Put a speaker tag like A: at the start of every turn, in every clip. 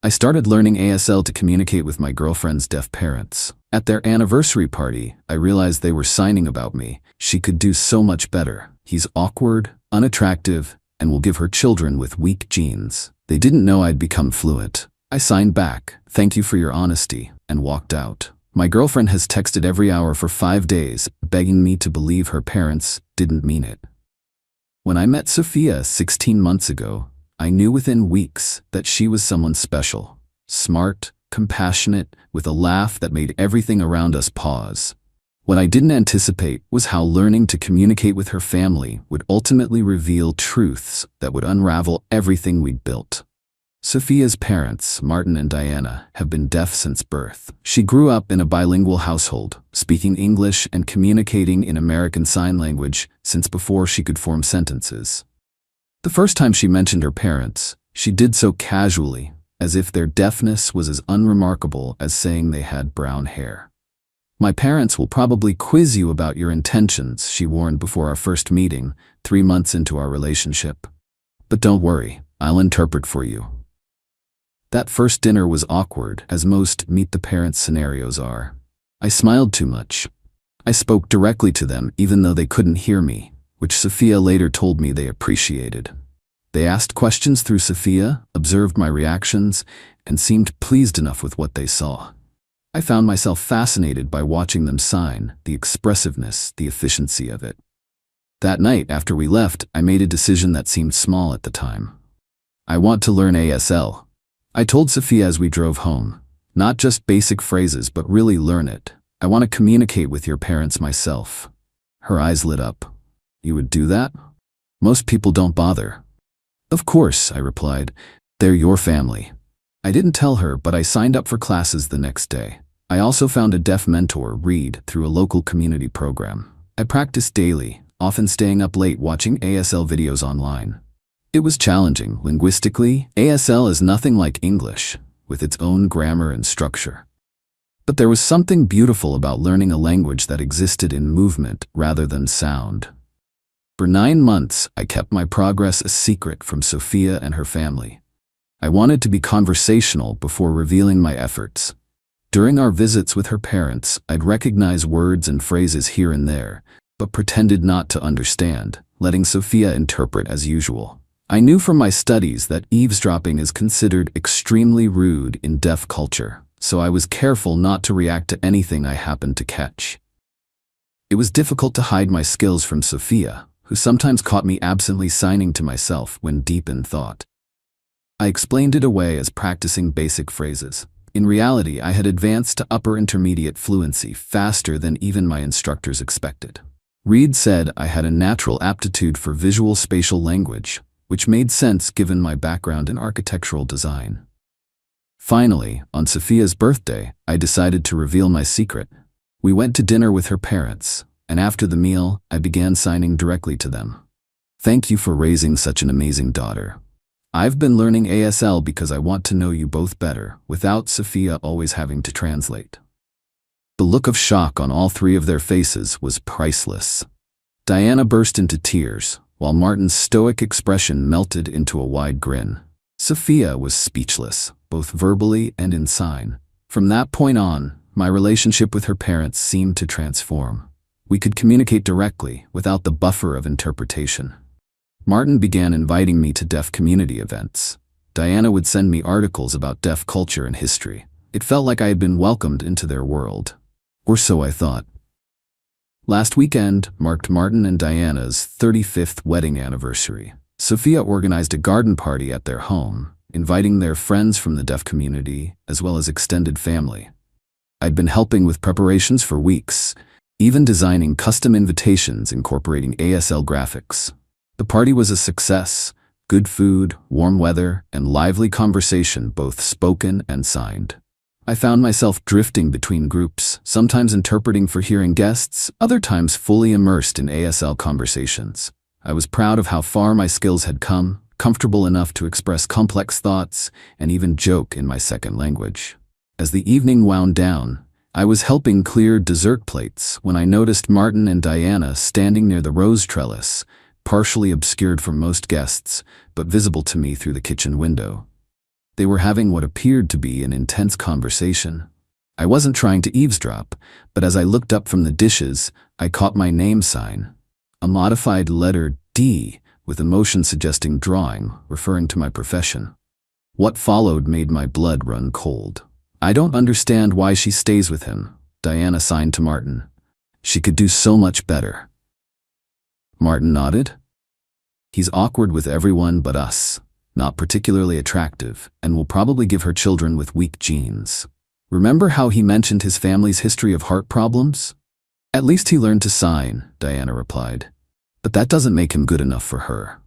A: I started learning ASL to communicate with my girlfriend's deaf parents. At their anniversary party, I realized they were signing about me. She could do so much better. He's awkward, unattractive, and will give her children with weak genes. They didn't know I'd become fluent. I signed back, "Thank you for your honesty," and walked out. My girlfriend has texted every hour for 5 days, begging me to believe her parents didn't mean it. When I met Sophia 16 months ago, I knew within weeks that she was someone special. Smart, compassionate, with a laugh that made everything around us pause. What I didn't anticipate was how learning to communicate with her family would ultimately reveal truths that would unravel everything we'd built. Sophia's parents, Martin and Diana, have been deaf since birth. She grew up in a bilingual household, speaking English and communicating in American Sign Language since before she could form sentences. The first time she mentioned her parents, she did so casually, as if their deafness was as unremarkable as saying they had brown hair. "My parents will probably quiz you about your intentions," she warned before our first meeting, 3 months into our relationship. "But don't worry, I'll interpret for you." That first dinner was awkward, as most meet the parents scenarios are. I smiled too much. I spoke directly to them even though they couldn't hear me, which Sophia later told me they appreciated. They asked questions through Sophia, observed my reactions, and seemed pleased enough with what they saw. I found myself fascinated by watching them sign, the expressiveness, the efficiency of it. That night after we left, I made a decision that seemed small at the time. I want to learn ASL. I told Sophia as we drove home, not just basic phrases, but really learn it. I want to communicate with your parents myself. Her eyes lit up. "You would do that? Most people don't bother." "Of course," I replied. "They're your family." I didn't tell her, but I signed up for classes the next day. I also found a deaf mentor, Reed, through a local community program. I practiced daily, often staying up late watching ASL videos online. It was challenging. Linguistically, ASL is nothing like English, with its own grammar and structure. But there was something beautiful about learning a language that existed in movement rather than sound. For 9 months, I kept my progress a secret from Sophia and her family. I wanted to be conversational before revealing my efforts. During our visits with her parents, I'd recognize words and phrases here and there, but pretended not to understand, letting Sophia interpret as usual. I knew from my studies that eavesdropping is considered extremely rude in deaf culture, so I was careful not to react to anything I happened to catch. It was difficult to hide my skills from Sophia, who sometimes caught me absently signing to myself when deep in thought. I explained it away as practicing basic phrases. In reality, I had advanced to upper intermediate fluency faster than even my instructors expected. Reed said I had a natural aptitude for visual spatial language, which made sense given my background in architectural design. Finally, on Sophia's birthday, I decided to reveal my secret. We went to dinner with her parents, and after the meal, I began signing directly to them. "Thank you for raising such an amazing daughter. I've been learning ASL because I want to know you both better, without Sophia always having to translate." The look of shock on all 3 of their faces was priceless. Diana burst into tears, while Martin's stoic expression melted into a wide grin. Sophia was speechless, both verbally and in sign. From that point on, my relationship with her parents seemed to transform. We could communicate directly, without the buffer of interpretation. Martin began inviting me to deaf community events. Diana would send me articles about deaf culture and history. It felt like I had been welcomed into their world. Or so I thought. Last weekend marked Martin and Diana's 35th wedding anniversary. Sophia organized a garden party at their home, inviting their friends from the deaf community, as well as extended family. I'd been helping with preparations for weeks, even designing custom invitations incorporating ASL graphics. The party was a success. Good food, warm weather, and lively conversation, both spoken and signed. I found myself drifting between groups, sometimes interpreting for hearing guests, other times fully immersed in ASL conversations. I was proud of how far my skills had come, comfortable enough to express complex thoughts, and even joke in my second language. As the evening wound down, I was helping clear dessert plates when I noticed Martin and Diana standing near the rose trellis, partially obscured from most guests, but visible to me through the kitchen window. They were having what appeared to be an intense conversation. I wasn't trying to eavesdrop, but as I looked up from the dishes, I caught my name sign, a modified letter D with emotion suggesting drawing, referring to my profession. What followed made my blood run cold. I don't understand why she stays with him, Diana signed to Martin. She could do so much better. Martin nodded. He's awkward with everyone but us, not particularly attractive, and will probably give her children with weak genes. Remember how he mentioned his family's history of heart problems? At least he learned to sign, Diana replied. But that doesn't make him good enough for her.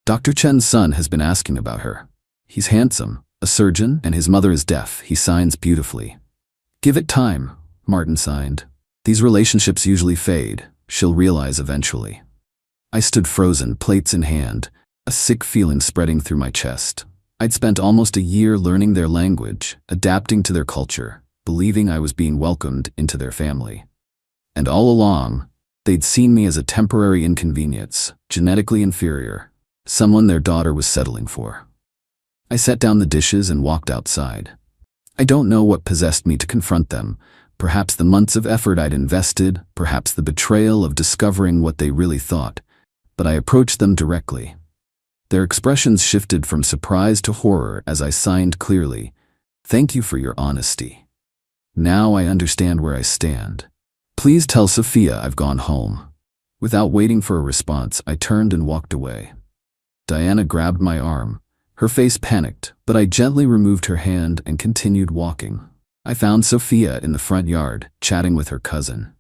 A: Dr. Chen's son has been asking about her. He's handsome, a surgeon, and his mother is deaf. He signs beautifully. Give it time, Martin signed. These relationships usually fade. She'll realize eventually. I stood frozen, plates in hand, a sick feeling spreading through my chest. I'd spent almost a year learning their language, adapting to their culture, believing I was being welcomed into their family. And all along, they'd seen me as a temporary inconvenience, genetically inferior, someone their daughter was settling for. I set down the dishes and walked outside. I don't know what possessed me to confront them, perhaps the months of effort I'd invested, perhaps the betrayal of discovering what they really thought, but I approached them directly. Their expressions shifted from surprise to horror as I signed clearly, "Thank you for your honesty. Now I understand where I stand. Please tell Sophia I've gone home." Without waiting for a response, I turned and walked away. Diana grabbed my arm. Her face panicked, but I gently removed her hand and continued walking. I found Sophia in the front yard, chatting with her cousin.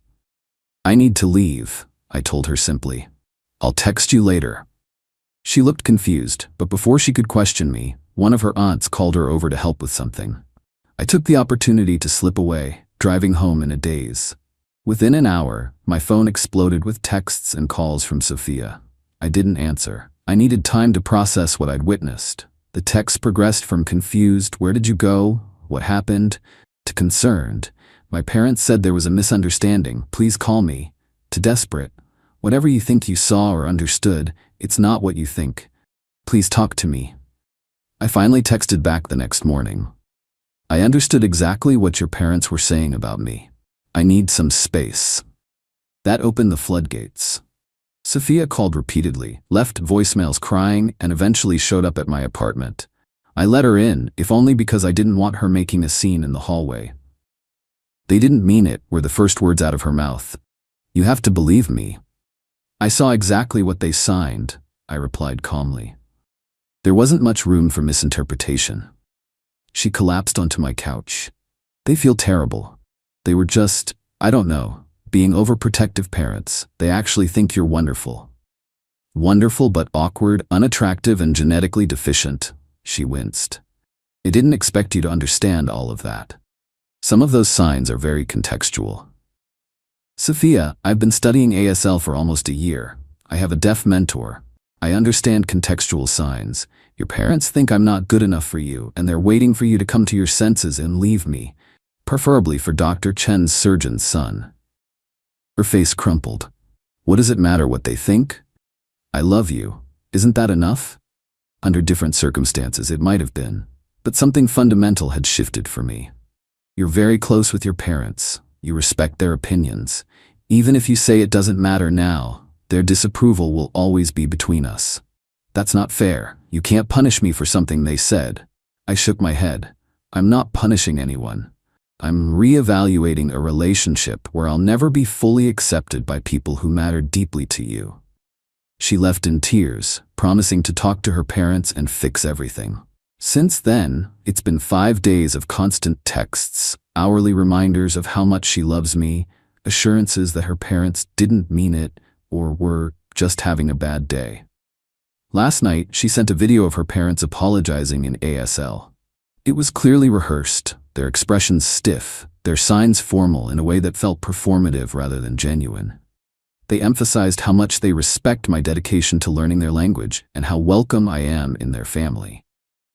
A: "I need to leave," I told her simply. "I'll text you later." She looked confused, but before she could question me, one of her aunts called her over to help with something. I took the opportunity to slip away, driving home in a daze. Within an hour, my phone exploded with texts and calls from Sophia. I didn't answer. I needed time to process what I'd witnessed. The texts progressed from confused, "Where did you go? What happened?" to concerned, "My parents said there was a misunderstanding. Please call me," to desperate, "Whatever you think you saw or understood, it's not what you think. Please talk to me." I finally texted back the next morning. "I understood exactly what your parents were saying about me. I need some space." That opened the floodgates. Sophia called repeatedly, left voicemails crying, and eventually showed up at my apartment. I let her in, if only because I didn't want her making a scene in the hallway. "They didn't mean it," were the first words out of her mouth. "You have to believe me." "I saw exactly what they signed," I replied calmly. There wasn't much room for misinterpretation. She collapsed onto my couch. "They feel terrible. They were just, I don't know, being overprotective parents. They actually think you're wonderful." "Wonderful but awkward, unattractive, and genetically deficient," she winced. "I didn't expect you to understand all of that. Some of those signs are very contextual." "Sophia, I've been studying ASL for almost a year. I have a deaf mentor. I understand contextual signs. Your parents think I'm not good enough for you, and they're waiting for you to come to your senses and leave me, preferably for Dr. Chen's surgeon's son." Her face crumpled. "What does it matter what they think? I love you. Isn't that enough?" Under different circumstances it might have been, but something fundamental had shifted for me. You're very close with your parents. You respect their opinions. Even if you say it doesn't matter now, their disapproval will always be between us. That's not fair. You can't punish me for something they said. I shook my head. I'm not punishing anyone. I'm reevaluating a relationship where I'll never be fully accepted by people who matter deeply to you. She left in tears, promising to talk to her parents and fix everything. Since then, it's been 5 days of constant texts, hourly reminders of how much she loves me, assurances that her parents didn't mean it or were just having a bad day. Last night, she sent a video of her parents apologizing in ASL. It was clearly rehearsed, their expressions stiff, their signs formal in a way that felt performative rather than genuine. They emphasized how much they respect my dedication to learning their language and how welcome I am in their family.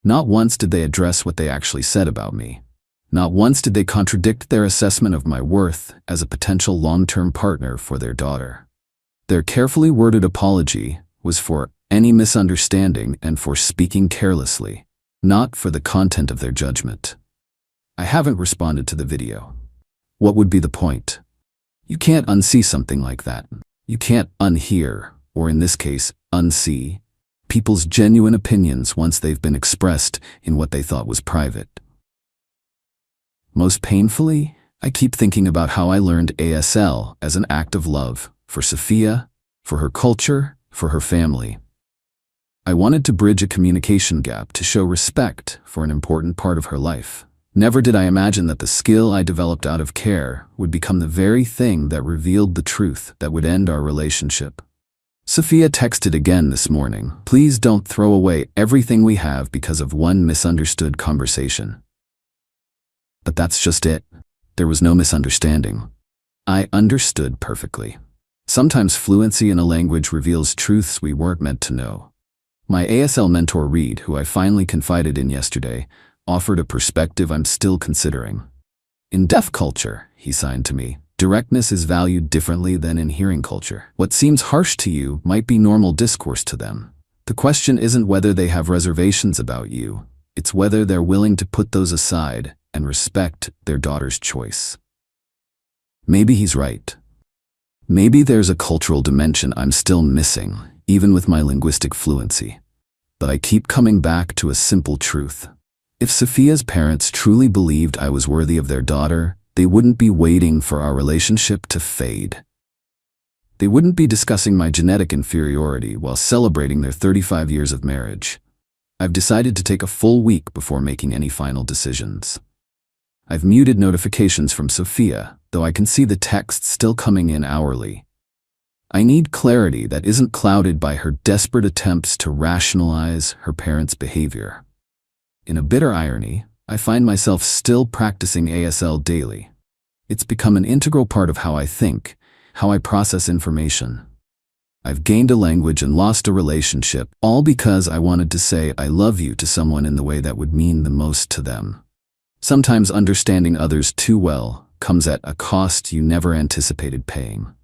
A: Not once did they address what they actually said about me. Not once did they contradict their assessment of my worth as a potential long-term partner for their daughter. Their carefully worded apology was for any misunderstanding and for speaking carelessly. not for the content of their judgment. I haven't responded to the video. What would be the point? You can't unsee something like that. You can't unhear, or in this case, unsee, people's genuine opinions once they've been expressed in what they thought was private. Most painfully, I keep thinking about how I learned ASL as an act of love for Sophia, for her culture, for her family. I wanted to bridge a communication gap to show respect for an important part of her life. Never did I imagine that the skill I developed out of care would become the very thing that revealed the truth that would end our relationship. Sophia texted again this morning, "Please don't throw away everything we have because of one misunderstood conversation." But that's just it. There was no misunderstanding. I understood perfectly. Sometimes fluency in a language reveals truths we weren't meant to know. My ASL mentor Reed, who I finally confided in yesterday, offered a perspective I'm still considering. In deaf culture, he signed to me, directness is valued differently than in hearing culture. What seems harsh to you might be normal discourse to them. The question isn't whether they have reservations about you, it's whether they're willing to put those aside and respect their daughter's choice. Maybe he's right. Maybe there's a cultural dimension I'm still missing, even with my linguistic fluency. But I keep coming back to a simple truth. If Sophia's parents truly believed I was worthy of their daughter, they wouldn't be waiting for our relationship to fade. They wouldn't be discussing my genetic inferiority while celebrating their 35 years of marriage. I've decided to take a full week before making any final decisions. I've muted notifications from Sophia, though I can see the texts still coming in hourly. I need clarity that isn't clouded by her desperate attempts to rationalize her parents' behavior. In a bitter irony, I find myself still practicing ASL daily. It's become an integral part of how I think, how I process information. I've gained a language and lost a relationship, all because I wanted to say I love you to someone in the way that would mean the most to them. Sometimes understanding others too well comes at a cost you never anticipated paying.